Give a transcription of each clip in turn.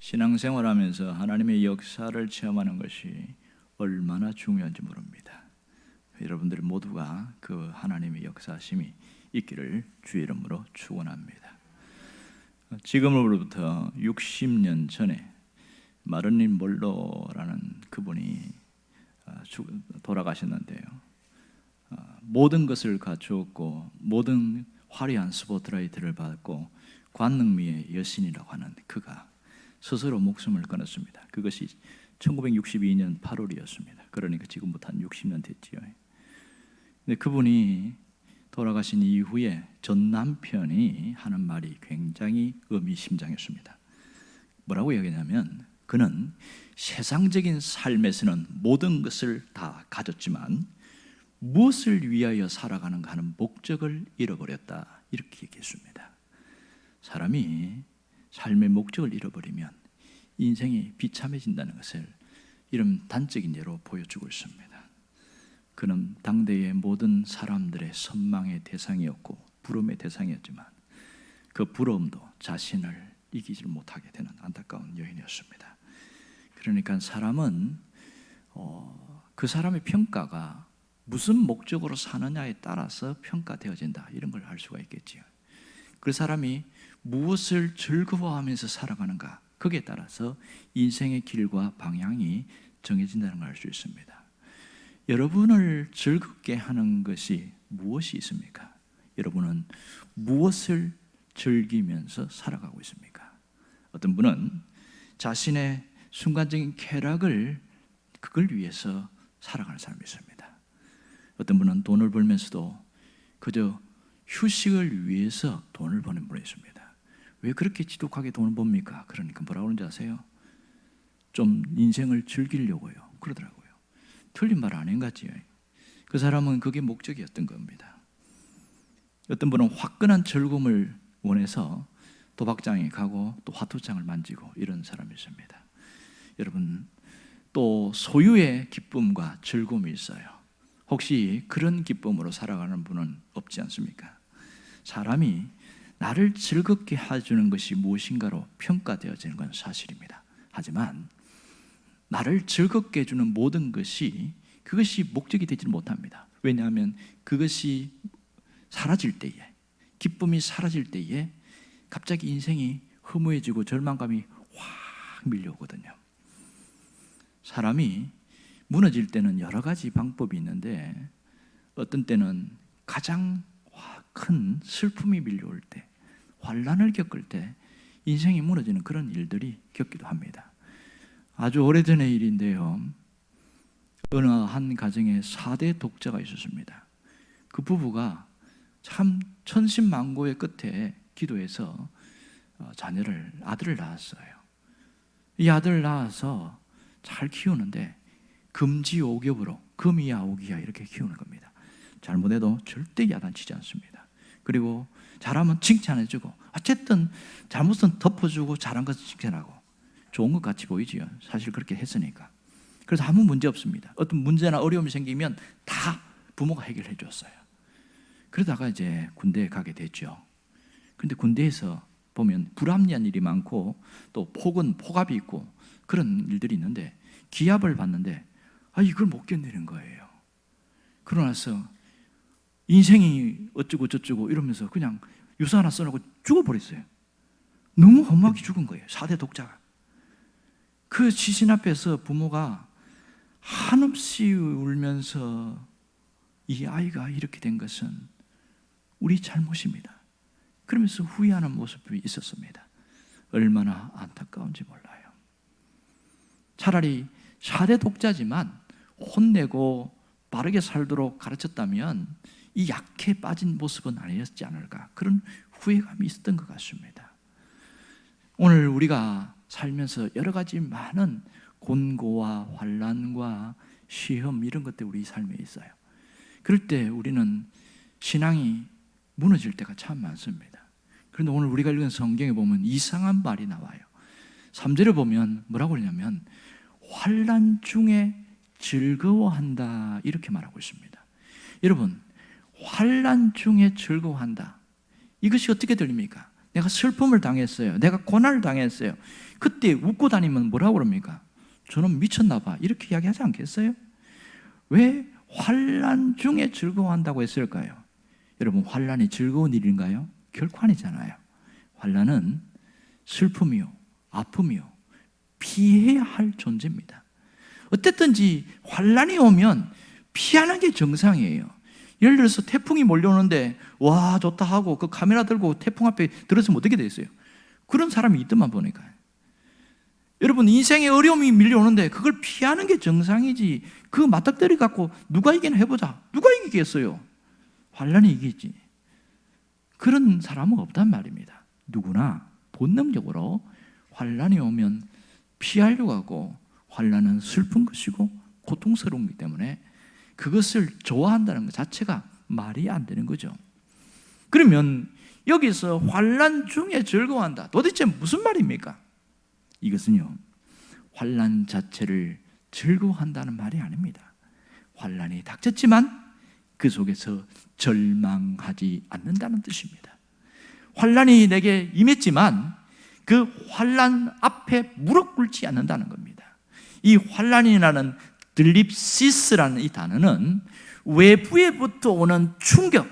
신앙생활하면서 하나님의 역사를 체험하는 것이 얼마나 중요한지 모릅니다. 여러분들 모두가 그 하나님의 역사심이 있기를 주의 이름으로 축원합니다. 지금으로부터 60년 전에 마를린 먼로라는 그분이 돌아가셨는데요. 모든 것을 갖추었고 모든 화려한 스포트라이트를 받고 관능미의 여신이라고 하는 그가 스스로 목숨을 끊었습니다. 그것이 1962년 8월이었습니다. 그러니까 지금부터 한 60년 됐지요. 근데 그분이 돌아가신 이후에 전 남편이 하는 말이 굉장히 의미심장했습니다. 뭐라고 얘기하냐면 그는 세상적인 삶에서는 모든 것을 다 가졌지만 무엇을 위하여 살아가는가 하는 목적을 잃어버렸다, 이렇게 얘기했습니다. 사람이 삶의 목적을 잃어버리면 인생이 비참해진다는 것을 이런 단적인 예로 보여주고 있습니다. 그는 당대의 모든 사람들의 선망의 대상이었고 부러움의 대상이었지만 그 부러움도 자신을 이기지 못하게 되는 안타까운 여인이었습니다. 그러니까 사람은 그 사람의 평가가 무슨 목적으로 사느냐에 따라서 평가되어진다, 이런 걸 알 수가 있겠지요. 그 사람이 무엇을 즐거워하면서 살아가는가, 거기에 따라서 인생의 길과 방향이 정해진다는 걸 알 수 있습니다. 여러분을 즐겁게 하는 것이 무엇이 있습니까? 여러분은 무엇을 즐기면서 살아가고 있습니까? 어떤 분은 자신의 순간적인 쾌락을 그걸 위해서 살아가는 사람이 있습니다. 어떤 분은 돈을 벌면서도 그저 휴식을 위해서 돈을 버는 분이 있습니다. 왜 그렇게 지독하게 돈을 법니까? 그러니까 뭐라고 하는지 아세요? 좀 인생을 즐기려고요, 그러더라고요. 틀린 말 아닌 것 같지요. 그 사람은 그게 목적이었던 겁니다. 어떤 분은 화끈한 즐거움을 원해서 도박장에 가고 또 화투장을 만지고 이런 사람이 있습니다. 여러분, 또 소유의 기쁨과 즐거움이 있어요. 혹시 그런 기쁨으로 살아가는 분은 없지 않습니까? 사람이 나를 즐겁게 해주는 것이 무엇인가로 평가되어지는 건 사실입니다. 하지만 나를 즐겁게 해주는 모든 것이 그것이 목적이 되지 못합니다. 왜냐하면 그것이 사라질 때에, 기쁨이 사라질 때에 갑자기 인생이 허무해지고 절망감이 확 밀려오거든요. 사람이 무너질 때는 여러 가지 방법이 있는데 어떤 때는 가장 큰 슬픔이 밀려올 때, 환난을 겪을 때 인생이 무너지는 그런 일들이 겪기도 합니다. 아주 오래전의 일인데요, 어느 한 가정에 4대 독자가 있었습니다. 그 부부가 참 천신만고의 끝에 기도해서 아들을 낳았어요. 이 아들을 낳아서 잘 키우는데 금지오겹으로 금이야 오기야 이렇게 키우는 겁니다. 잘못해도 절대 야단치지 않습니다. 그리고 잘하면 칭찬해주고, 어쨌든 잘못은 덮어주고 잘한 것은 칭찬하고, 좋은 것 같이 보이지요. 사실 그렇게 했으니까. 그래서 아무 문제 없습니다. 어떤 문제나 어려움이 생기면 다 부모가 해결해 줬어요. 그러다가 이제 군대에 가게 됐죠. 그런데 군대에서 보면 불합리한 일이 많고 또 폭압이 있고 그런 일들이 있는데 기합을 받는데 이걸 못 견디는 거예요. 그러고 나서 인생이 어쩌고 저쩌고 이러면서 그냥 유서 하나 써놓고 죽어버렸어요. 너무 허무하게 죽은 거예요, 4대 독자가. 그 시신 앞에서 부모가 한없이 울면서 이 아이가 이렇게 된 것은 우리 잘못입니다, 그러면서 후회하는 모습이 있었습니다. 얼마나 안타까운지 몰라요. 차라리 4대 독자지만 혼내고 바르게 살도록 가르쳤다면 이 약해 빠진 모습은 아니었지 않을까, 그런 후회감이 있었던 것 같습니다. 오늘 우리가 살면서 여러 가지 많은 곤고와 환난과 시험, 이런 것들이 우리 삶에 있어요. 그럴 때 우리는 신앙이 무너질 때가 참 많습니다. 그런데 오늘 우리가 읽은 성경에 보면 이상한 말이 나와요. 3절에 보면 뭐라고 그러냐면 환난 중에 즐거워한다, 이렇게 말하고 있습니다. 여러분, 환난 중에 즐거워한다, 이것이 어떻게 들립니까? 내가 슬픔을 당했어요. 내가 고난을 당했어요. 그때 웃고 다니면 뭐라고 그럽니까? 저는 미쳤나 봐. 이렇게 이야기하지 않겠어요? 왜 환난 중에 즐거워한다고 했을까요? 여러분, 환난이 즐거운 일인가요? 결코 아니잖아요. 환난은 슬픔이요, 아픔이요, 피해야 할 존재입니다. 어쨌든지 환난이 오면 피하는 게 정상이에요. 예를 들어서 태풍이 몰려오는데 와 좋다 하고 그 카메라 들고 태풍 앞에 들어서면 어떻게 되겠어요? 그런 사람이 있더만 보니까. 여러분, 인생의 어려움이 밀려오는데 그걸 피하는 게 정상이지, 그 맞닥뜨리 갖고 누가 이기나 해보자. 누가 이기겠어요? 환난이 이기지. 그런 사람은 없단 말입니다. 누구나 본능적으로 환난이 오면 피하려고 하고, 환난은 슬픈 것이고 고통스러운 것이기 때문에 그것을 좋아한다는 것 자체가 말이 안 되는 거죠. 그러면 여기서 환난 중에 즐거워한다, 도대체 무슨 말입니까? 이것은요, 환난 자체를 즐거워한다는 말이 아닙니다. 환난이 닥쳤지만 그 속에서 절망하지 않는다는 뜻입니다. 환난이 내게 임했지만 그 환난 앞에 무릎 꿇지 않는다는 겁니다. 이 환난이라는 들립시스라는 이 단어는 외부에부터 오는 충격,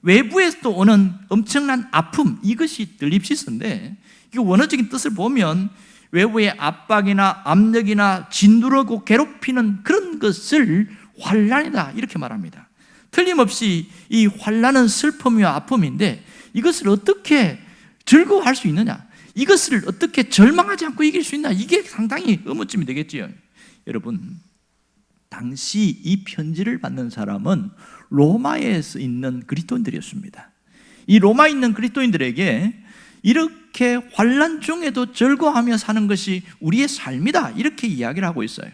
외부에서 오는 엄청난 아픔, 이것이 들립시스인데, 이 원어적인 뜻을 보면 외부의 압박이나 압력이나 짓누르고 괴롭히는 그런 것을 환난이다, 이렇게 말합니다. 틀림없이 이 환난은 슬픔이와 아픔인데, 이것을 어떻게 즐거워할 수 있느냐, 이것을 어떻게 절망하지 않고 이길 수 있나, 이게 상당히 의문점이 되겠지요. 여러분, 당시 이 편지를 받는 사람은 로마에 있는 그리스도인들이었습니다. 이 로마에 있는 그리스도인들에게 이렇게 환난 중에도 즐거워하며 사는 것이 우리의 삶이다, 이렇게 이야기를 하고 있어요.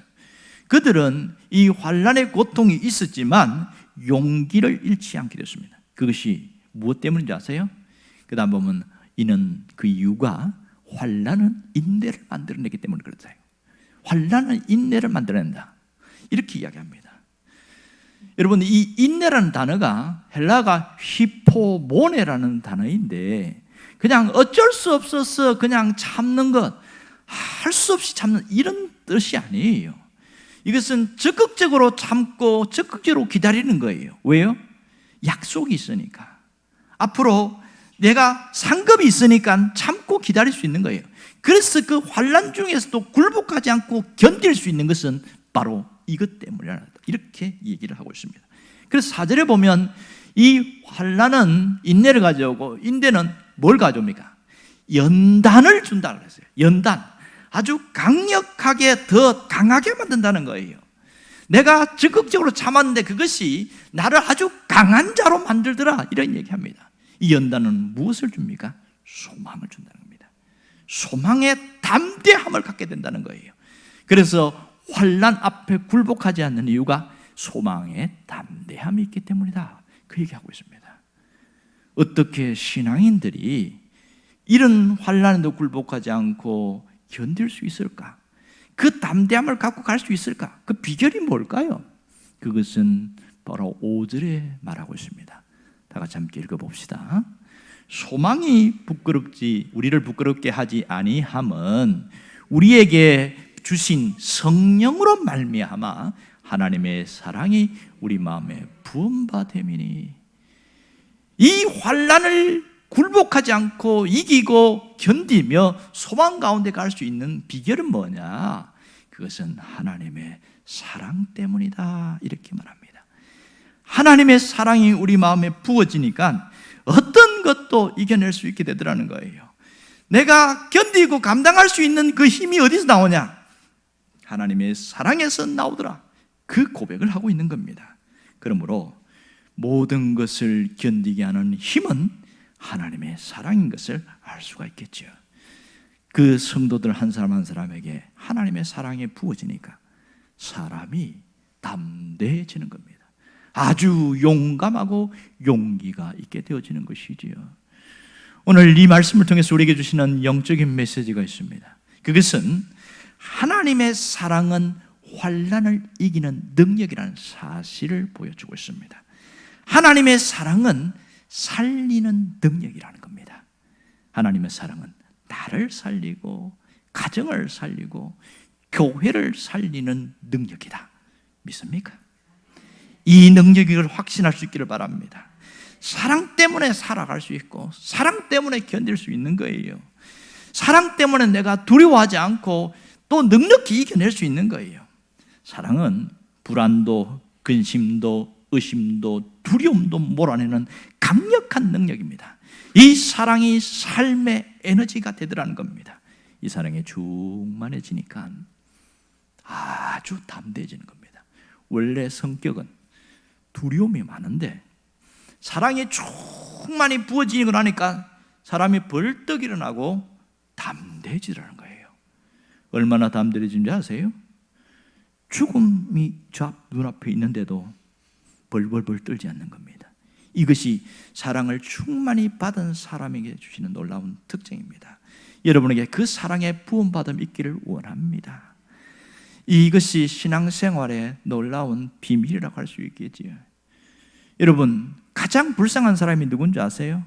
그들은 이 환난의 고통이 있었지만 용기를 잃지 않게 됐습니다. 그것이 무엇 때문인지 아세요? 그 다음 보면 이는 그 이유가 환난은 인내를 만들어내기 때문에 그렇다. 환난은 인내를 만들어낸다, 이렇게 이야기합니다. 여러분, 이 인내라는 단어가 헬라가 히포모네라는 단어인데, 그냥 어쩔 수 없어서 그냥 참는 것, 할 수 없이 참는 이런 뜻이 아니에요. 이것은 적극적으로 참고 적극적으로 기다리는 거예요. 왜요? 약속이 있으니까. 앞으로 내가 상급이 있으니까 참고 기다릴 수 있는 거예요. 그래서 그 환난 중에서도 굴복하지 않고 견딜 수 있는 것은 바로 이것 때문이다, 이렇게 얘기를 하고 있습니다. 그래서 4절에 보면 이 환난은 인내를 가져오고, 인내는 뭘 가져옵니까? 연단을 준다고 그랬어요. 연단, 아주 강력하게 더 강하게 만든다는 거예요. 내가 적극적으로 참았는데 그것이 나를 아주 강한 자로 만들더라, 이런 얘기합니다. 이 연단은 무엇을 줍니까? 소망을 준다는 겁니다. 소망의 담대함을 갖게 된다는 거예요. 그래서 환난 앞에 굴복하지 않는 이유가 소망의 담대함이 있기 때문이다, 그 얘기하고 있습니다. 어떻게 신앙인들이 이런 환난에도 굴복하지 않고 견딜 수 있을까? 그 담대함을 갖고 갈 수 있을까? 그 비결이 뭘까요? 그것은 바로 5절에 말하고 있습니다. 다 같이 함께 읽어봅시다. 소망이 우리를 부끄럽게 하지 아니함은 우리에게 주신 성령으로 말미암아 하나님의 사랑이 우리 마음에 부음받음이니. 이 환난을 굴복하지 않고 이기고 견디며 소망 가운데 갈 수 있는 비결은 뭐냐? 그것은 하나님의 사랑 때문이다, 이렇게 말합니다. 하나님의 사랑이 우리 마음에 부어지니까 어떤 것도 이겨낼 수 있게 되더라는 거예요. 내가 견디고 감당할 수 있는 그 힘이 어디서 나오냐? 하나님의 사랑에서 나오더라, 그 고백을 하고 있는 겁니다. 그러므로 모든 것을 견디게 하는 힘은 하나님의 사랑인 것을 알 수가 있겠죠. 그 성도들 한 사람 한 사람에게 하나님의 사랑이 부어지니까 사람이 담대해지는 겁니다. 아주 용감하고 용기가 있게 되어지는 것이지요. 오늘 이 말씀을 통해서 우리에게 주시는 영적인 메시지가 있습니다. 그것은 하나님의 사랑은 환난을 이기는 능력이라는 사실을 보여주고 있습니다. 하나님의 사랑은 살리는 능력이라는 겁니다. 하나님의 사랑은 나를 살리고 가정을 살리고 교회를 살리는 능력이다. 믿습니까? 이 능력을 확신할 수 있기를 바랍니다. 사랑 때문에 살아갈 수 있고 사랑 때문에 견딜 수 있는 거예요. 사랑 때문에 내가 두려워하지 않고 또 넉넉히 이겨낼 수 있는 거예요. 사랑은 불안도, 근심도, 의심도, 두려움도 몰아내는 강력한 능력입니다. 이 사랑이 삶의 에너지가 되더라는 겁니다. 이 사랑에 충만해지니까 아주 담대해지는 겁니다. 원래 성격은 두려움이 많은데 사랑이 충만히 부어지고 나니까 사람이 벌떡 일어나고 담대해지라는 거예요. 얼마나 담대해진지 아세요? 죽음이 눈앞에 있는데도 벌벌벌 떨지 않는 겁니다. 이것이 사랑을 충만히 받은 사람에게 주시는 놀라운 특징입니다. 여러분에게 그 사랑의 부음받음이 있기를 원합니다. 이것이 신앙생활의 놀라운 비밀이라고 할 수 있겠지요. 여러분, 가장 불쌍한 사람이 누군지 아세요?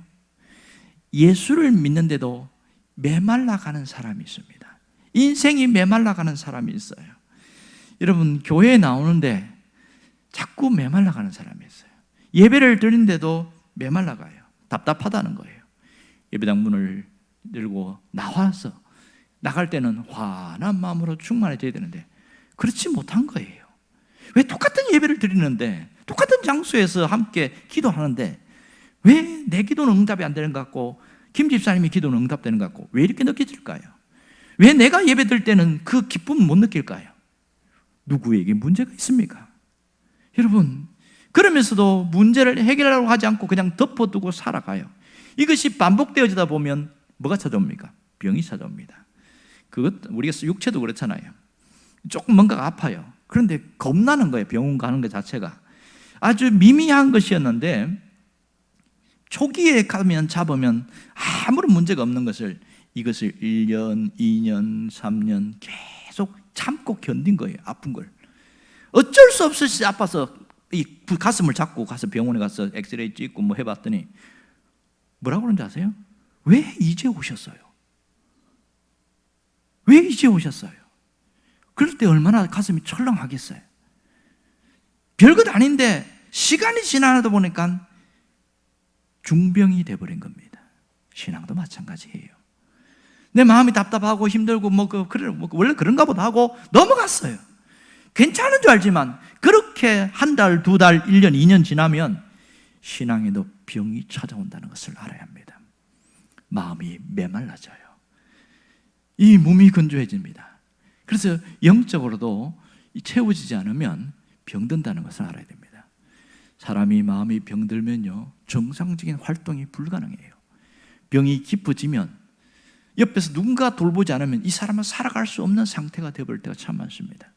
예수를 믿는데도 메말라가는 사람이 있습니다. 인생이 메말라가는 사람이 있어요. 여러분, 교회에 나오는데 자꾸 메말라가는 사람이 있어요. 예배를 드리는데도 메말라가요. 답답하다는 거예요. 예배당 문을 열고 나와서 나갈 때는 환한 마음으로 충만해져야 되는데 그렇지 못한 거예요. 왜 똑같은 예배를 드리는데 똑같은 장소에서 함께 기도하는데 왜 내 기도는 응답이 안 되는 것 같고 김 집사님이 기도는 응답되는 것 같고 왜 이렇게 느껴질까요? 왜 내가 예배 드릴 때는 그 기쁨을 못 느낄까요? 누구에게 문제가 있습니까? 여러분, 그러면서도 문제를 해결하려고 하지 않고 그냥 덮어두고 살아가요. 이것이 반복되어지다 보면 뭐가 찾아옵니까? 병이 찾아옵니다. 우리가 육체도 그렇잖아요. 조금 뭔가가 아파요. 그런데 겁나는 거예요. 병원 가는 것 자체가. 아주 미미한 것이었는데 초기에 가면 잡으면 아무런 문제가 없는 것을 이것을 1년, 2년, 3년 계속 참고 견딘 거예요. 아픈 걸. 어쩔 수 없이 아파서 이 가슴을 잡고 가서 병원에 가서 엑스레이 찍고 뭐 해봤더니 뭐라고 그러는지 아세요? 왜 이제 오셨어요? 왜 이제 오셨어요? 그럴 때 얼마나 가슴이 철렁하겠어요. 별것 아닌데 시간이 지나다 보니까 중병이 돼버린 겁니다. 신앙도 마찬가지예요. 내 마음이 답답하고 힘들고 원래 그런가 보다 하고 넘어갔어요. 괜찮은 줄 알지만 그렇게 한 달, 두 달, 1년, 2년 지나면 신앙에도 병이 찾아온다는 것을 알아야 합니다. 마음이 메말라져요. 이 몸이 건조해집니다. 그래서 영적으로도 채워지지 않으면 병든다는 것을 알아야 됩니다. 사람이 마음이 병들면요 정상적인 활동이 불가능해요. 병이 깊어지면 옆에서 누군가 돌보지 않으면 이 사람은 살아갈 수 없는 상태가 되어버릴 때가 참 많습니다.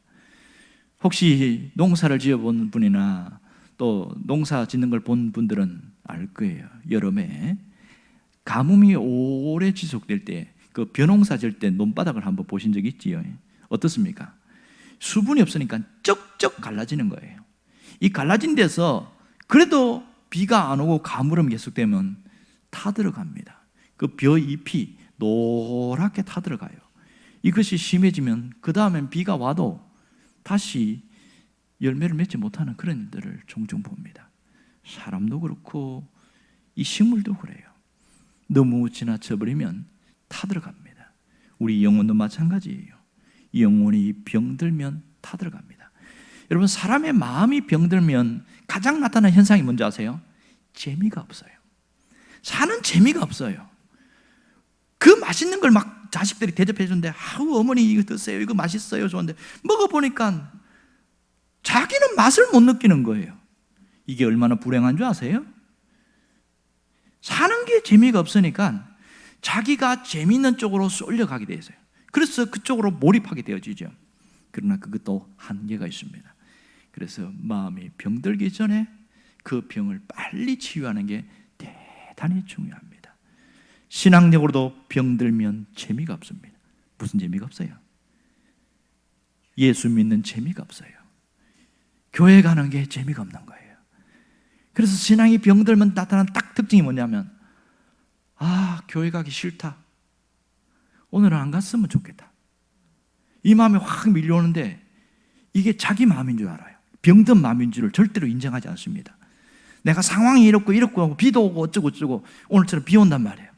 혹시 농사를 지어본 분이나 또 농사 짓는 걸 본 분들은 알 거예요. 여름에 가뭄이 오래 지속될 때 그 벼농사 지을 때 논바닥을 한번 보신 적 있지요? 어떻습니까? 수분이 없으니까 쩍쩍 갈라지는 거예요. 이 갈라진 데서 그래도 비가 안 오고 가물음이 계속되면 타들어갑니다. 그 벼 잎이 노랗게 타들어가요. 이것이 심해지면 그 다음엔 비가 와도 다시 열매를 맺지 못하는 그런 일들을 종종 봅니다. 사람도 그렇고 이 식물도 그래요. 너무 지나쳐버리면 타들어갑니다. 우리 영혼도 마찬가지예요. 영혼이 병들면 타들어갑니다. 여러분, 사람의 마음이 병들면 가장 나타나는 현상이 뭔지 아세요? 재미가 없어요. 사는 재미가 없어요. 그 맛있는 걸 막 자식들이 대접해 주는데 아우 어머니 이거 드세요. 이거 맛있어요. 좋은데 먹어보니까 자기는 맛을 못 느끼는 거예요. 이게 얼마나 불행한 줄 아세요? 사는 게 재미가 없으니까 자기가 재미있는 쪽으로 쏠려가게 되어요. 그래서 그쪽으로 몰입하게 되어지죠. 그러나 그것도 한계가 있습니다. 그래서 마음이 병들기 전에 그 병을 빨리 치유하는 게 대단히 중요합니다. 신앙적으로도 병들면 재미가 없습니다. 무슨 재미가 없어요? 예수 믿는 재미가 없어요. 교회 가는 게 재미가 없는 거예요. 그래서 신앙이 병들면 나타나는 딱 특징이 뭐냐면 교회 가기 싫다. 오늘은 안 갔으면 좋겠다. 이 마음이 확 밀려오는데 이게 자기 마음인 줄 알아요. 병든 마음인 줄을 절대로 인정하지 않습니다. 내가 상황이 이렇고 비도 오고 어쩌고 오늘처럼 비 온단 말이에요.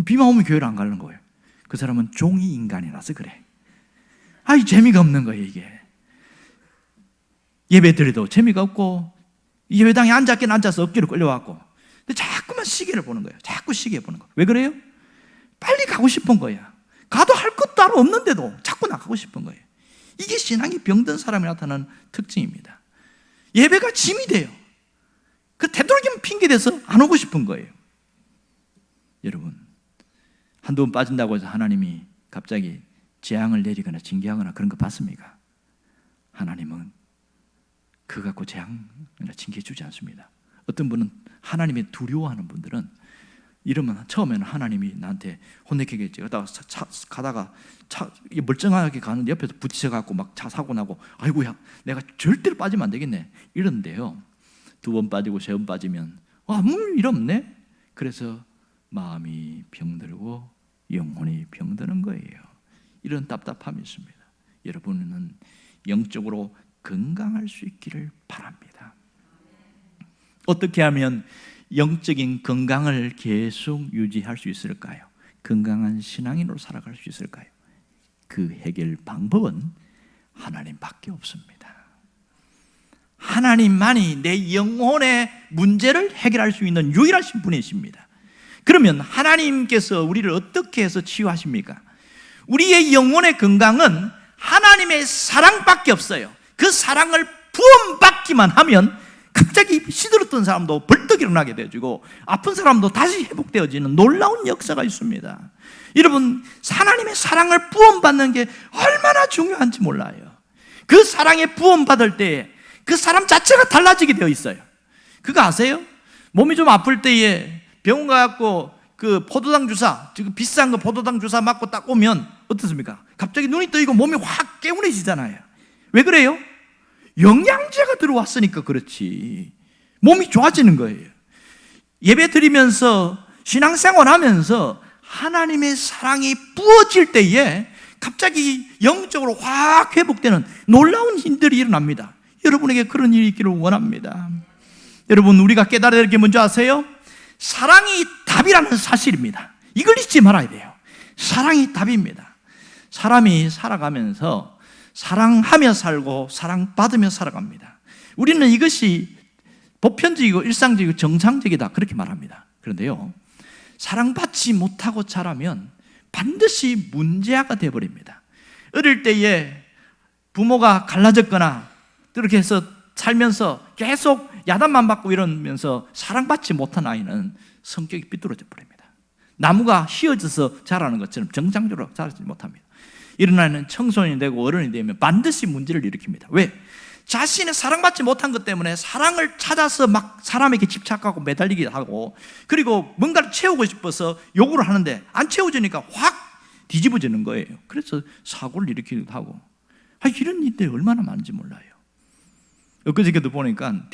비만 오면 교회를 안 가는 거예요. 그 사람은 종이 인간이라서 그래. 재미가 없는 거예요. 이게 예배 드려도 재미가 없고 예배당에 앉았긴 앉아서 어깨로 끌려왔고, 근데 자꾸만 시계를 보는 거예요. 자꾸 시계 보는 거. 왜 그래요? 빨리 가고 싶은 거야. 가도 할 것도 따로 없는데도 자꾸 나가고 싶은 거예요. 이게 신앙이 병든 사람이 나타나는 특징입니다. 예배가 짐이 돼요. 그 되도록이면 핑계대서 안 오고 싶은 거예요. 여러분, 한두 번 빠진다고 해서 하나님이 갑자기 재앙을 내리거나 징계하거나 그런 거 봤습니까? 하나님은 그거 갖고 재앙이나 징계 주지 않습니다. 어떤 분은 하나님의 두려워하는 분들은 이러면 처음에는 하나님이 나한테 혼내키겠지. 가다가 멀쩡하게 가는데 옆에서 부딪혀갖고 막 차 사고 나고, 아이고야 내가 절대로 빠지면 안 되겠네 이런데요, 2번 빠지고 3번 빠지면 아무 일 없네. 그래서 마음이 병들고 영혼이 병드는 거예요. 이런 답답함이 있습니다. 여러분은 영적으로 건강할 수 있기를 바랍니다. 어떻게 하면 영적인 건강을 계속 유지할 수 있을까요? 건강한 신앙인으로 살아갈 수 있을까요? 그 해결 방법은 하나님밖에 없습니다. 하나님만이 내 영혼의 문제를 해결할 수 있는 유일하신 분이십니다. 그러면 하나님께서 우리를 어떻게 해서 치유하십니까? 우리의 영혼의 건강은 하나님의 사랑밖에 없어요. 그 사랑을 부음받기만 하면 갑자기 시들었던 사람도 벌떡 일어나게 되어지고 아픈 사람도 다시 회복되어지는 놀라운 역사가 있습니다. 여러분, 하나님의 사랑을 부음받는 게 얼마나 중요한지 몰라요. 그 사랑에 부음받을 때에 그 사람 자체가 달라지게 되어 있어요. 그거 아세요? 몸이 좀 아플 때에 병원 가갖고 그 포도당 주사, 지금 비싼 거 포도당 주사 맞고 딱 오면 어떻습니까? 갑자기 눈이 떠이고 몸이 확 개운해지잖아요. 왜 그래요? 영양제가 들어왔으니까 그렇지. 몸이 좋아지는 거예요. 예배 드리면서 신앙생활 하면서 하나님의 사랑이 부어질 때에 갑자기 영적으로 확 회복되는 놀라운 일들이 일어납니다. 여러분에게 그런 일이 있기를 원합니다. 여러분, 우리가 깨달아야 될 게 뭔지 아세요? 사랑이 답이라는 사실입니다. 이걸 잊지 말아야 돼요. 사랑이 답입니다. 사람이 살아가면서 사랑하며 살고 사랑받으며 살아갑니다. 우리는 이것이 보편적이고 일상적이고 정상적이다 그렇게 말합니다. 그런데요, 사랑받지 못하고 자라면 반드시 문제아가 되어버립니다. 어릴 때에 부모가 갈라졌거나 그렇게 해서 살면서 계속 야단만 받고 이러면서 사랑받지 못한 아이는 성격이 삐뚤어져 버립니다. 나무가 휘어져서 자라는 것처럼 정상적으로 자라지 못합니다. 이런 아이는 청소년이 되고 어른이 되면 반드시 문제를 일으킵니다. 왜? 자신의 사랑받지 못한 것 때문에 사랑을 찾아서 막 사람에게 집착하고 매달리기도 하고, 그리고 뭔가를 채우고 싶어서 요구를 하는데 안 채워지니까 확 뒤집어지는 거예요. 그래서 사고를 일으키기도 하고, 이런 일들이 얼마나 많은지 몰라요. 엊그저께도 보니까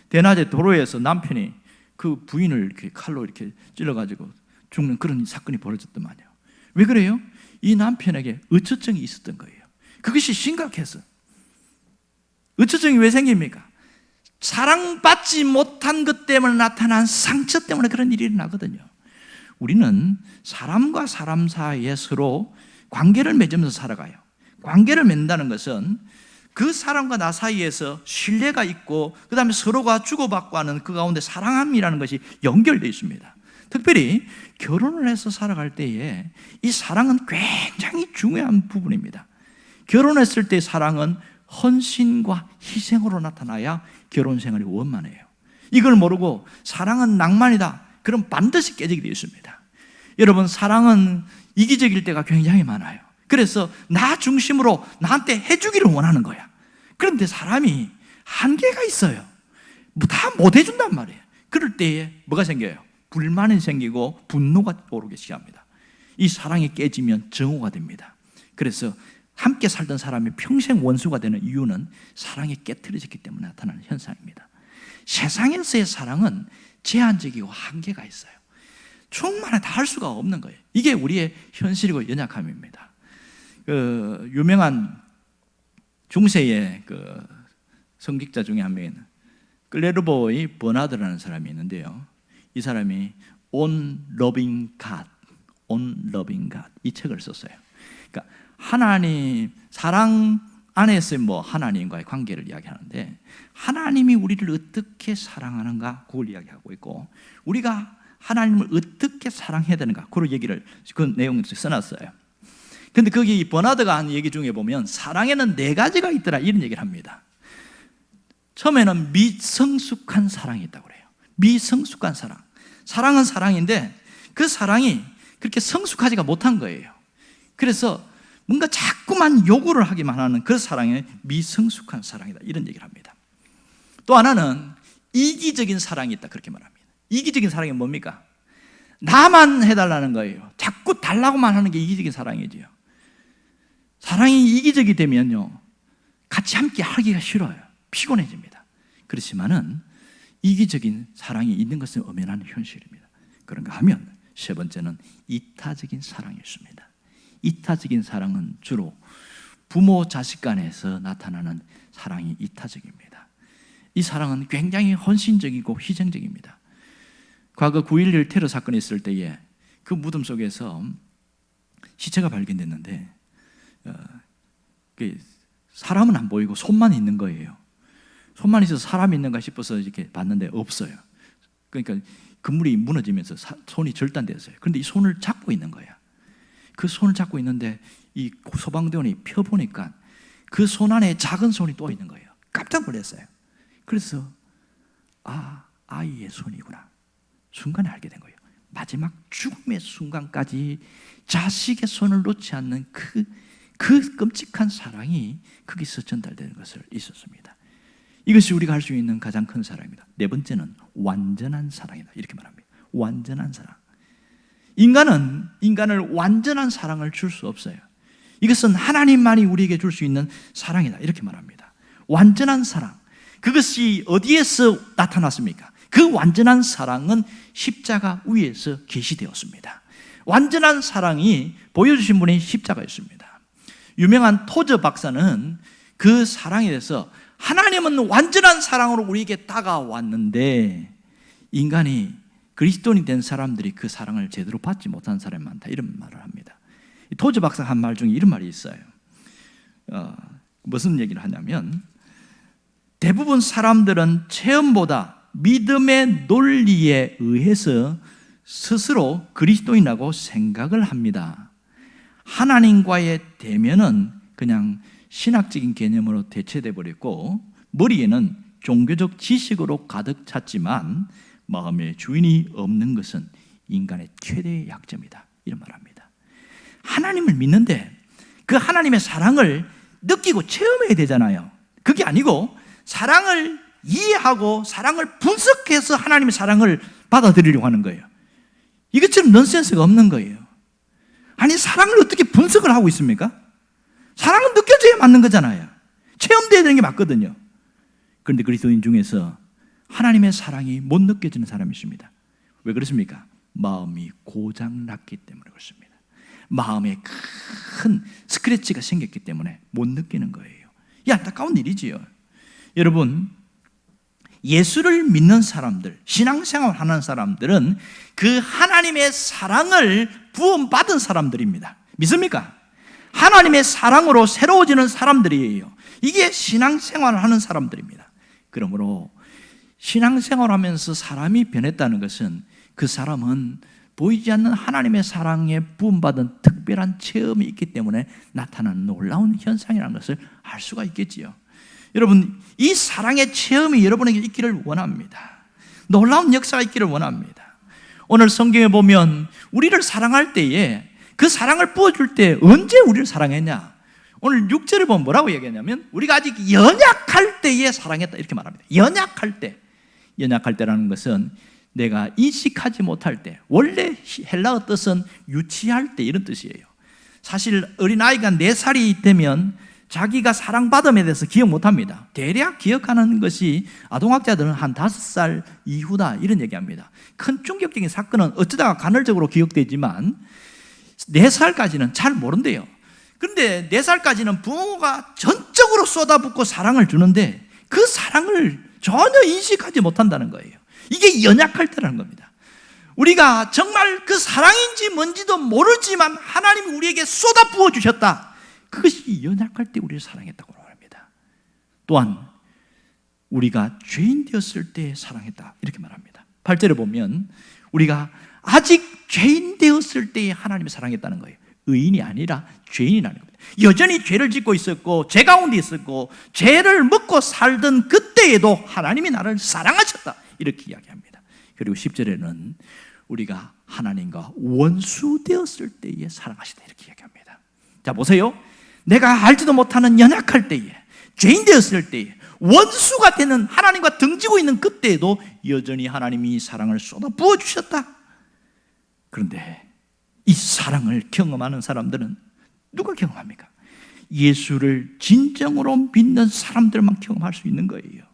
대낮에 도로에서 남편이 그 부인을 이렇게 칼로 이렇게 찔러가지고 죽는 그런 사건이 벌어졌더만요. 왜 그래요? 이 남편에게 의처증이 있었던 거예요. 그것이 심각해서. 의처증이 왜 생깁니까? 사랑받지 못한 것 때문에 나타난 상처 때문에 그런 일이 일어나거든요. 우리는 사람과 사람 사이에 서로 관계를 맺으면서 살아가요. 관계를 맺는다는 것은 그 사람과 나 사이에서 신뢰가 있고 그 다음에 서로가 주고받고 하는 그 가운데 사랑함이라는 것이 연결되어 있습니다. 특별히 결혼을 해서 살아갈 때에 이 사랑은 굉장히 중요한 부분입니다. 결혼했을 때 사랑은 헌신과 희생으로 나타나야 결혼 생활이 원만해요. 이걸 모르고 사랑은 낭만이다, 그럼 반드시 깨지게 되어 있습니다. 여러분, 사랑은 이기적일 때가 굉장히 많아요. 그래서 나 중심으로 나한테 해주기를 원하는 거야. 그런데 사람이 한계가 있어요. 다 못 해준단 말이에요. 그럴 때에 뭐가 생겨요? 불만이 생기고 분노가 오르기 시작합니다. 이 사랑이 깨지면 정오가 됩니다. 그래서 함께 살던 사람이 평생 원수가 되는 이유는 사랑이 깨트려졌기 때문에 나타나는 현상입니다. 세상에서의 사랑은 제한적이고 한계가 있어요. 충만해 다 할 수가 없는 거예요. 이게 우리의 현실이고 연약함입니다. 그 유명한 중세의 그 성직자 중에 한 명인 클레르보의 버나드라는 사람이 있는데요. 이 사람이 On Loving God 이 책을 썼어요. 그러니까 하나님 사랑 안에서 뭐 하나님과의 관계를 이야기하는데 하나님이 우리를 어떻게 사랑하는가 그걸 이야기하고 있고 우리가 하나님을 어떻게 사랑해야 되는가 그런 얘기를 그 내용을 써놨어요. 근데 거기 버나드가 한 얘기 중에 보면 사랑에는 4가지가 있더라 이런 얘기를 합니다. 처음에는 미성숙한 사랑이 있다고 그래요. 미성숙한 사랑. 사랑은 사랑인데 그 사랑이 그렇게 성숙하지가 못한 거예요. 그래서 뭔가 자꾸만 요구를 하기만 하는 그 사랑이 미성숙한 사랑이다 이런 얘기를 합니다. 또 하나는 이기적인 사랑이 있다 그렇게 말합니다. 이기적인 사랑이 뭡니까? 나만 해달라는 거예요. 자꾸 달라고만 하는 게 이기적인 사랑이지요. 사랑이 이기적이 되면요 같이 함께 하기가 싫어요. 피곤해집니다. 그렇지만은 이기적인 사랑이 있는 것은 엄연한 현실입니다. 그런가 하면 세 번째는 이타적인 사랑이 있습니다. 이타적인 사랑은 주로 부모 자식 간에서 나타나는 사랑이 이타적입니다. 이 사랑은 굉장히 헌신적이고 희생적입니다. 과거 9.11 테러 사건이 있을 때에 그 무덤 속에서 시체가 발견됐는데 사람은 안 보이고 손만 있는 거예요. 손만 있어서 사람이 있는가 싶어서 이렇게 봤는데 없어요. 그러니까 건물이 무너지면서 손이 절단됐어요. 그런데 이 손을 잡고 있는 거야. 그 손을 잡고 있는데 이 소방대원이 펴보니까 그 손 안에 작은 손이 또 있는 거예요. 깜짝 놀랐어요. 그래서 아이의 손이구나. 순간에 알게 된 거예요. 마지막 죽음의 순간까지 자식의 손을 놓지 않는 그 끔찍한 사랑이 거기서 전달되는 것을 있었습니다. 이것이 우리가 할 수 있는 가장 큰 사랑입니다. 네 번째는 완전한 사랑이다 이렇게 말합니다. 완전한 사랑. 인간을 완전한 사랑을 줄 수 없어요. 이것은 하나님만이 우리에게 줄 수 있는 사랑이다 이렇게 말합니다. 완전한 사랑. 그것이 어디에서 나타났습니까? 그 완전한 사랑은 십자가 위에서 계시되었습니다. 완전한 사랑이 보여주신 분이 십자가였습니다. 유명한 토저 박사는 그 사랑에 대해서 하나님은 완전한 사랑으로 우리에게 다가왔는데 인간이 그리스도인이 된 사람들이 그 사랑을 제대로 받지 못한 사람이 많다 이런 말을 합니다. 토저 박사가 한 말 중에 이런 말이 있어요. 무슨 얘기를 하냐면 대부분 사람들은 체험보다 믿음의 논리에 의해서 스스로 그리스도인이라고 생각을 합니다. 하나님과의 대면은 그냥 신학적인 개념으로 대체돼 버렸고 머리에는 종교적 지식으로 가득 찼지만 마음의 주인이 없는 것은 인간의 최대의 약점이다 이런 말합니다. 하나님을 믿는데 그 하나님의 사랑을 느끼고 체험해야 되잖아요. 그게 아니고 사랑을 이해하고 사랑을 분석해서 하나님의 사랑을 받아들이려고 하는 거예요. 이것처럼 넌센스가 없는 거예요. 아니 사랑을 어떻게 분석을 하고 있습니까? 사랑은 느껴져야 맞는 거잖아요. 체험돼야 되는 게 맞거든요. 그런데 그리스도인 중에서 하나님의 사랑이 못 느껴지는 사람이 있습니다. 왜 그렇습니까? 마음이 고장났기 때문에 그렇습니다. 마음에 큰 스크래치가 생겼기 때문에 못 느끼는 거예요. 이 안타까운 일이지요. 여러분 예수를 믿는 사람들, 신앙생활을 하는 사람들은 그 하나님의 사랑을 부음받은 사람들입니다. 믿습니까? 하나님의 사랑으로 새로워지는 사람들이에요. 이게 신앙생활을 하는 사람들입니다. 그러므로 신앙생활을 하면서 사람이 변했다는 것은 그 사람은 보이지 않는 하나님의 사랑에 부음받은 특별한 체험이 있기 때문에 나타나는 놀라운 현상이라는 것을 알 수가 있겠지요. 여러분 이 사랑의 체험이 여러분에게 있기를 원합니다. 놀라운 역사가 있기를 원합니다. 오늘 성경에 보면 우리를 사랑할 때에 그 사랑을 부어줄 때 언제 우리를 사랑했냐? 오늘 6절을 보면 뭐라고 얘기하냐면 우리가 아직 연약할 때에 사랑했다 이렇게 말합니다. 연약할 때. 연약할 때라는 것은 내가 인식하지 못할 때, 원래 헬라어 뜻은 유치할 때 이런 뜻이에요. 사실 어린아이가 4살이 되면 자기가 사랑받음에 대해서 기억 못합니다. 대략 기억하는 것이 아동학자들은 한 5살 이후다 이런 얘기합니다. 큰 충격적인 사건은 어쩌다가 간헐적으로 기억되지만 4살까지는 잘 모른대요. 그런데 4살까지는 부모가 전적으로 쏟아붓고 사랑을 주는데 그 사랑을 전혀 인식하지 못한다는 거예요. 이게 연약할 때라는 겁니다. 우리가 정말 그 사랑인지 뭔지도 모르지만 하나님이 우리에게 쏟아 부어 주셨다. 그것이 연약할 때 우리를 사랑했다고 말합니다. 또한 우리가 죄인 되었을 때 사랑했다 이렇게 말합니다. 8절에 보면 우리가 아직 죄인 되었을 때 하나님이 사랑했다는 거예요. 의인이 아니라 죄인이라는 겁니다. 여전히 죄를 짓고 있었고 죄 가운데 있었고 죄를 먹고 살던 그때에도 하나님이 나를 사랑하셨다 이렇게 이야기합니다. 그리고 10절에는 우리가 하나님과 원수 되었을 때에 사랑하시다 이렇게 이야기합니다. 자 보세요. 내가 알지도 못하는 연약할 때에 죄인 되었을 때에 원수가 되는 하나님과 등지고 있는 그때에도 여전히 하나님이 사랑을 쏟아 부어주셨다. 그런데 이 사랑을 경험하는 사람들은 누가 경험합니까? 예수를 진정으로 믿는 사람들만 경험할 수 있는 거예요.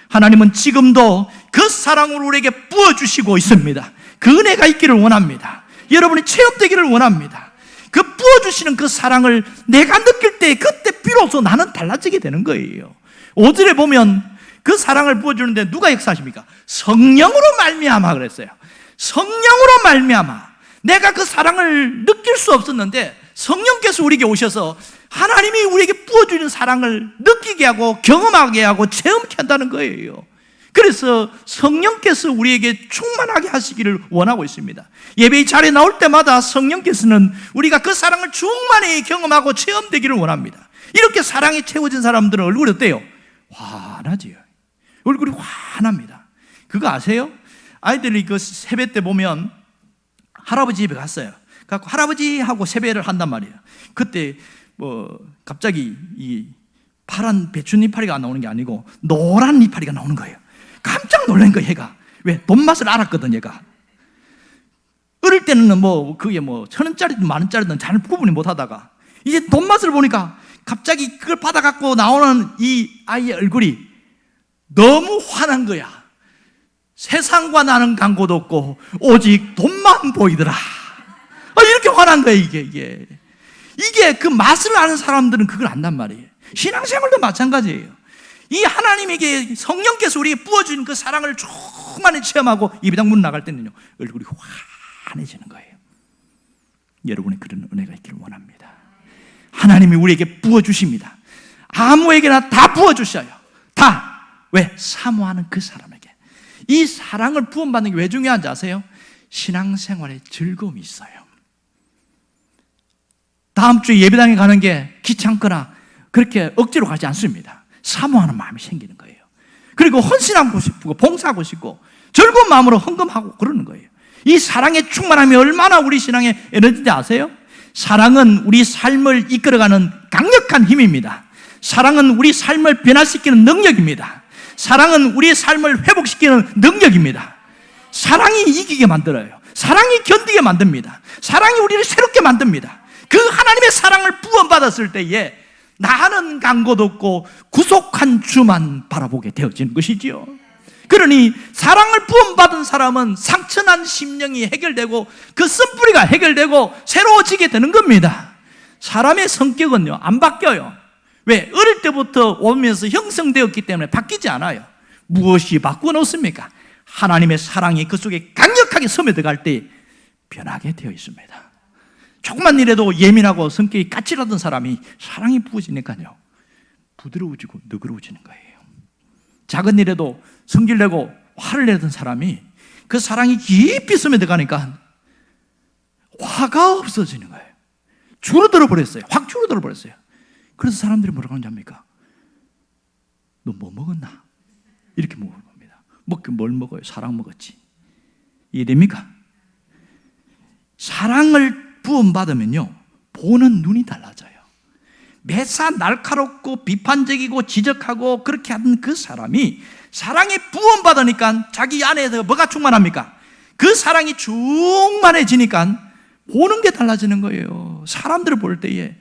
하나님은 지금도 그 사랑을 우리에게 부어주시고 있습니다. 그 은혜가 있기를 원합니다. 여러분이 체험되기를 원합니다. 그 부어주시는 그 사랑을 내가 느낄 때 그때 비로소 나는 달라지게 되는 거예요. 5절에 보면 그 사랑을 부어주는데 누가 역사하십니까? 성령으로 말미암아 그랬어요. 성령으로 말미암아 내가 그 사랑을 느낄 수 없었는데 성령께서 우리에게 오셔서 하나님이 우리에게 부어주는 사랑을 느끼게 하고 경험하게 하고 체험케 한다는 거예요. 그래서 성령께서 우리에게 충만하게 하시기를 원하고 있습니다. 예배의 자리에 나올 때마다 성령께서는 우리가 그 사랑을 충만히 경험하고 체험되기를 원합니다. 이렇게 사랑에 채워진 사람들은 얼굴이 어때요? 환하지요. 얼굴이 환합니다. 그거 아세요? 아이들이 그 세배 때 보면 할아버지 집에 갔어요. 그래서 할아버지 하고 세배를 한단 말이에요. 그때 갑자기 이 파란 배추 이파리가 나오는 게 아니고 노란 이파리가 나오는 거예요. 깜짝 놀란 거예요, 얘가. 왜? 돈 맛을 알았거든, 얘가. 어릴 때는 그게 1,000원짜리든 10,000원짜리든 잘 구분이 못 하다가 이제 돈 맛을 보니까 갑자기 그걸 받아갖고 나오는 이 아이의 얼굴이 너무 환한 거야. 세상과 나는 광고도 없고 오직 돈만 보이더라. 이렇게 화난 거예요, 이게 그 맛을 아는 사람들은 그걸 안단 말이에요. 신앙생활도 마찬가지예요. 이 하나님에게 성령께서 우리에게 부어주는 그 사랑을 충만히 체험하고 예배당 문 나갈 때는요 얼굴이 환해지는 거예요. 여러분의 그런 은혜가 있기를 원합니다. 하나님이 우리에게 부어주십니다. 아무에게나 다 부어주셔요. 다. 왜? 사모하는 그 사람에게. 이 사랑을 부어받는 게 왜 중요한지 아세요? 신앙생활에 즐거움이 있어요. 다음 주에 예배당에 가는 게 귀찮거나 그렇게 억지로 가지 않습니다. 사모하는 마음이 생기는 거예요. 그리고 헌신하고 싶고 봉사하고 싶고 즐거운 마음으로 헌금하고 그러는 거예요. 이 사랑의 충만함이 얼마나 우리 신앙의 에너지인지 아세요? 사랑은 우리 삶을 이끌어가는 강력한 힘입니다. 사랑은 우리 삶을 변화시키는 능력입니다. 사랑은 우리의 삶을 회복시키는 능력입니다. 사랑이 이기게 만들어요. 사랑이 견디게 만듭니다. 사랑이 우리를 새롭게 만듭니다. 그 하나님의 사랑을 부어받았을 때에 나는 강고도 없고 구속한 주만 바라보게 되어지는 것이지요. 그러니 사랑을 부어받은 사람은 상처난 심령이 해결되고 그 쓴뿌리가 해결되고 새로워지게 되는 겁니다. 사람의 성격은요 안 바뀌어요. 왜? 어릴 때부터 오면서 형성되었기 때문에 바뀌지 않아요. 무엇이 바꾸어 놓습니까? 하나님의 사랑이 그 속에 강력하게 스며들어갈 때 변하게 되어 있습니다. 조금만 일해도 예민하고 성격이 까칠하던 사람이 사랑이 부어지니까요 부드러워지고 너그러워지는 거예요. 작은 일에도 성질내고 화를 내던 사람이 그 사랑이 깊이 스며들어가니까 화가 없어지는 거예요. 줄어들어 버렸어요. 확 줄어들어 버렸어요. 그래서 사람들이 뭐라고 하는지 압니까? 너 뭐 먹었나? 이렇게 물어봅니다. 뭘 먹어요? 사랑 먹었지. 이해됩니까? 사랑을 부음받으면요 보는 눈이 달라져요. 매사 날카롭고 비판적이고 지적하고 그렇게 하던 그 사람이 사랑에 부음받으니까 자기 안에서 뭐가 충만합니까? 그 사랑이 충만해지니까 보는 게 달라지는 거예요. 사람들을 볼 때에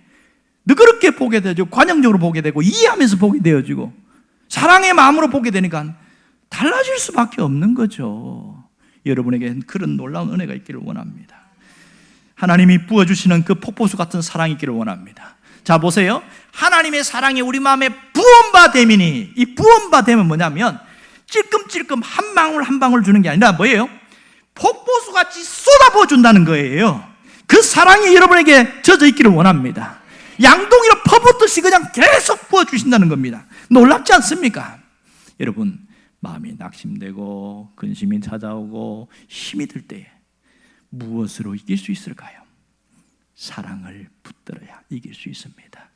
너그럽게 보게 되죠. 관용적으로 보게 되고 이해하면서 보게 되어지고 사랑의 마음으로 보게 되니까 달라질 수밖에 없는 거죠. 여러분에게 그런 놀라운 은혜가 있기를 원합니다. 하나님이 부어주시는 그 폭포수 같은 사랑이 있기를 원합니다. 자, 보세요. 하나님의 사랑이 우리 마음에 부음바됨이니, 이 부음바됨은 뭐냐면 찔끔찔끔 한 방울 한 방울 주는 게 아니라 뭐예요? 폭포수같이 쏟아부어 준다는 거예요. 그 사랑이 여러분에게 젖어 있기를 원합니다. 양동이로 퍼붓듯이 그냥 계속 부어주신다는 겁니다. 놀랍지 않습니까? 여러분, 마음이 낙심되고 근심이 찾아오고 힘이 들 때에 무엇으로 이길 수 있을까요? 사랑을 붙들어야 이길 수 있습니다.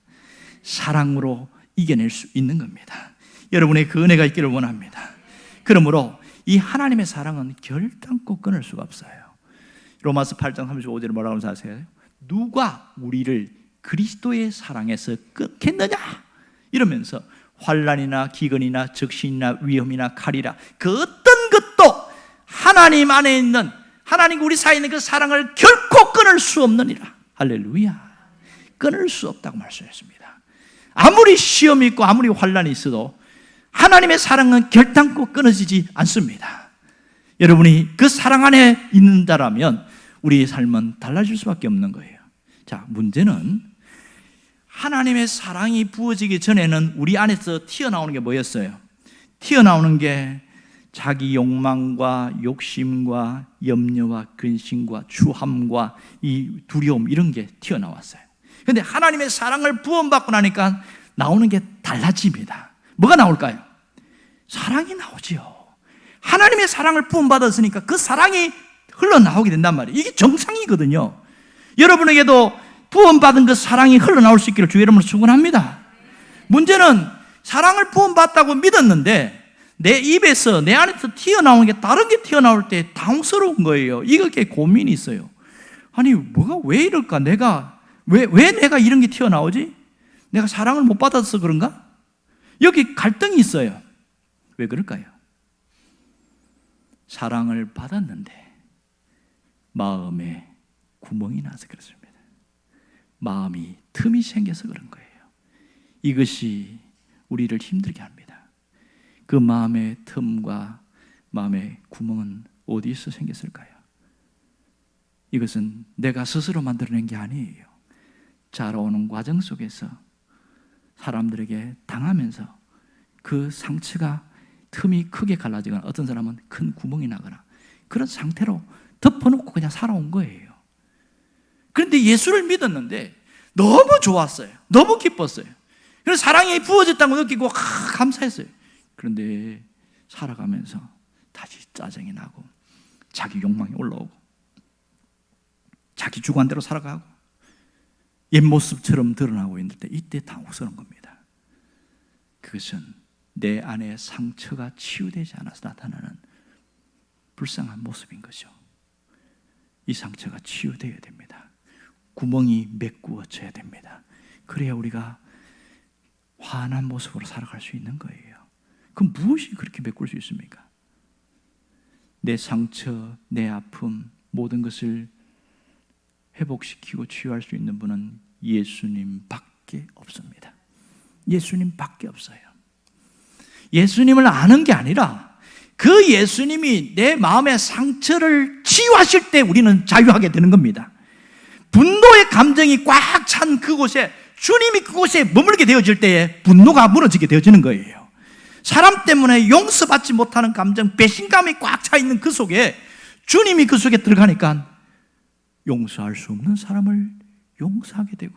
사랑으로 이겨낼 수 있는 겁니다. 여러분의 그 은혜가 있기를 원합니다. 그러므로 이 하나님의 사랑은 결단코 끊을 수가 없어요. 로마서 8장 35절에 뭐라고 하세요? 누가 우리를 그리스도의 사랑에서 끊겠느냐? 이러면서 환난이나 기근이나 적신이나 위험이나 칼이라 그 어떤 것도 하나님 안에 있는, 하나님과 우리 사이에 있는 그 사랑을 결코 끊을 수 없느니라. 할렐루야. 끊을 수 없다고 말씀했습니다. 아무리 시험이 있고 아무리 환난이 있어도 하나님의 사랑은 결단코 끊어지지 않습니다. 여러분이 그 사랑 안에 있는다라면 우리의 삶은 달라질 수밖에 없는 거예요. 자, 문제는 하나님의 사랑이 부어지기 전에는 우리 안에서 튀어나오는 게 뭐였어요? 튀어나오는 게 자기 욕망과 욕심과 염려와 근심과 추함과 이 두려움, 이런 게 튀어나왔어요. 그런데 하나님의 사랑을 부음받고 나니까 나오는 게 달라집니다. 뭐가 나올까요? 사랑이 나오지요. 하나님의 사랑을 부음받았으니까 그 사랑이 흘러나오게 된단 말이에요. 이게 정상이거든요. 여러분에게도 부음받은 그 사랑이 흘러나올 수 있기를 주의 이름으로 축원합니다. 문제는 사랑을 부음받다고 믿었는데 내 입에서, 내 안에서 튀어나오는 게 다른 게 튀어나올 때 당황스러운 거예요. 이렇게 고민이 있어요. 아니, 뭐가 왜 이럴까? 왜 내가 이런 게 튀어나오지? 내가 사랑을 못 받아서 그런가? 여기 갈등이 있어요. 왜 그럴까요? 사랑을 받았는데 마음에 구멍이 나서 그렇습니다. 마음이 틈이 생겨서 그런 거예요. 이것이 우리를 힘들게 합니다. 그 마음의 틈과 마음의 구멍은 어디서 생겼을까요? 이것은 내가 스스로 만들어낸 게 아니에요. 자라오는 과정 속에서 사람들에게 당하면서 그 상처가 틈이 크게 갈라지거나 어떤 사람은 큰 구멍이 나거나 그런 상태로 덮어놓고 그냥 살아온 거예요. 그런데 예수를 믿었는데 너무 좋았어요. 너무 기뻤어요. 그래서 사랑이 부어졌다고 느끼고 감사했어요. 그런데 살아가면서 다시 짜증이 나고 자기 욕망이 올라오고 자기 주관대로 살아가고 옛 모습처럼 드러나고 있는 때 이때 당혹스러운 겁니다. 그것은 내 안에 상처가 치유되지 않아서 나타나는 불쌍한 모습인 거죠. 이 상처가 치유되어야 됩니다. 구멍이 메꾸어져야 됩니다. 그래야 우리가 환한 모습으로 살아갈 수 있는 거예요. 그럼 무엇이 그렇게 메꿀 수 있습니까? 내 상처, 내 아픔, 모든 것을 회복시키고 치유할 수 있는 분은 예수님밖에 없습니다. 예수님밖에 없어요. 예수님을 아는 게 아니라 그 예수님이 내 마음의 상처를 치유하실 때 우리는 자유하게 되는 겁니다. 분노의 감정이 꽉 찬 그곳에 주님이 그곳에 머물게 되어질 때에 분노가 무너지게 되어지는 거예요. 사람 때문에 용서받지 못하는 감정, 배신감이 꽉 차 있는 그 속에 주님이 그 속에 들어가니까 용서할 수 없는 사람을 용서하게 되고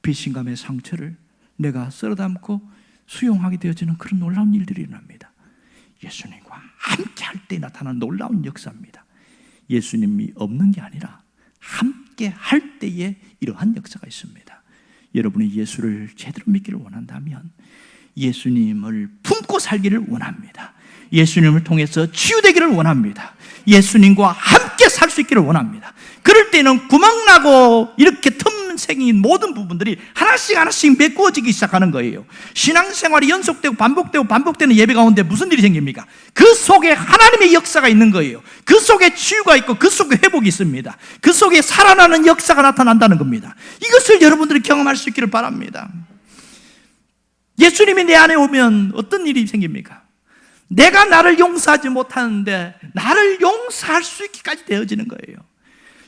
배신감의 상처를 내가 썰어담고 수용하게 되어지는 그런 놀라운 일들이 일어납니다. 예수님과 함께 할 때 나타나는 놀라운 역사입니다. 예수님이 없는 게 아니라 함께 할 때에 이러한 역사가 있습니다. 여러분이 예수를 제대로 믿기를 원한다면 예수님을 품고 살기를 원합니다. 예수님을 통해서 치유되기를 원합니다. 예수님과 함께 살 수 있기를 원합니다. 그럴 때는 구멍나고 이렇게 틈 인생인 모든 부분들이 하나씩 메꾸어지기 시작하는 거예요. 신앙생활이 연속되고 반복되는 예배 가운데 무슨 일이 생깁니까? 그 속에 하나님의 역사가 있는 거예요. 그 속에 치유가 있고 그 속에 회복이 있습니다. 그 속에 살아나는 역사가 나타난다는 겁니다. 이것을 여러분들이 경험할 수 있기를 바랍니다. 예수님이 내 안에 오면 어떤 일이 생깁니까? 내가 나를 용서하지 못하는데 나를 용서할 수 있기까지 되어지는 거예요.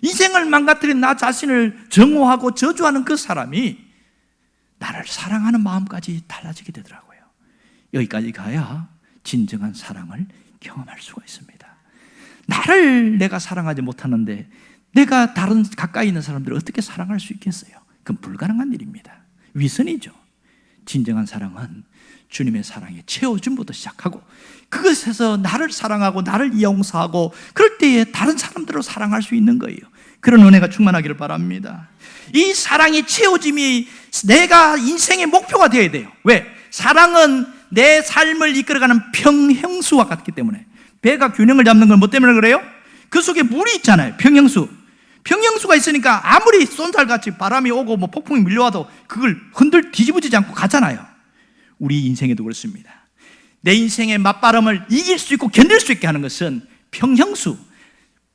인생을 망가뜨린 나 자신을 정오하고 저주하는 그 사람이 나를 사랑하는 마음까지 달라지게 되더라고요. 여기까지 가야 진정한 사랑을 경험할 수가 있습니다. 나를 내가 사랑하지 못하는데 내가 다른 가까이 있는 사람들을 어떻게 사랑할 수 있겠어요? 그건 불가능한 일입니다. 위선이죠. 진정한 사랑은 주님의 사랑에 채워줌부터 시작하고 그것에서 나를 사랑하고 나를 용서하고 그럴 때에 다른 사람들을 사랑할 수 있는 거예요. 그런 은혜가 충만하기를 바랍니다. 이 사랑의 채워짐이 내가 인생의 목표가 되어야 돼요. 왜? 사랑은 내 삶을 이끌어가는 평형수와 같기 때문에. 배가 균형을 잡는 건 뭐 때문에 그래요? 그 속에 물이 있잖아요. 평형수가 있으니까 아무리 쏜살같이 바람이 오고 뭐 폭풍이 밀려와도 그걸 뒤집어지지 않고 가잖아요. 우리 인생에도 그렇습니다. 내 인생의 맞바람을 이길 수 있고 견딜 수 있게 하는 것은 평형수,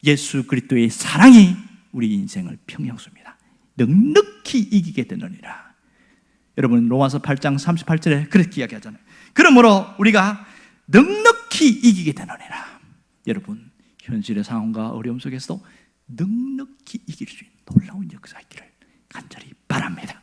예수 그리스도의 사랑이 우리 인생을 평형수입니다. 넉넉히 이기게 되느니라. 여러분 로마서 8장 38절에 그렇게 이야기하잖아요. 그러므로 우리가 넉넉히 이기게 되느니라. 여러분 현실의 상황과 어려움 속에서도 넉넉히 이길 수 있는 놀라운 역사 있기를 간절히 바랍니다.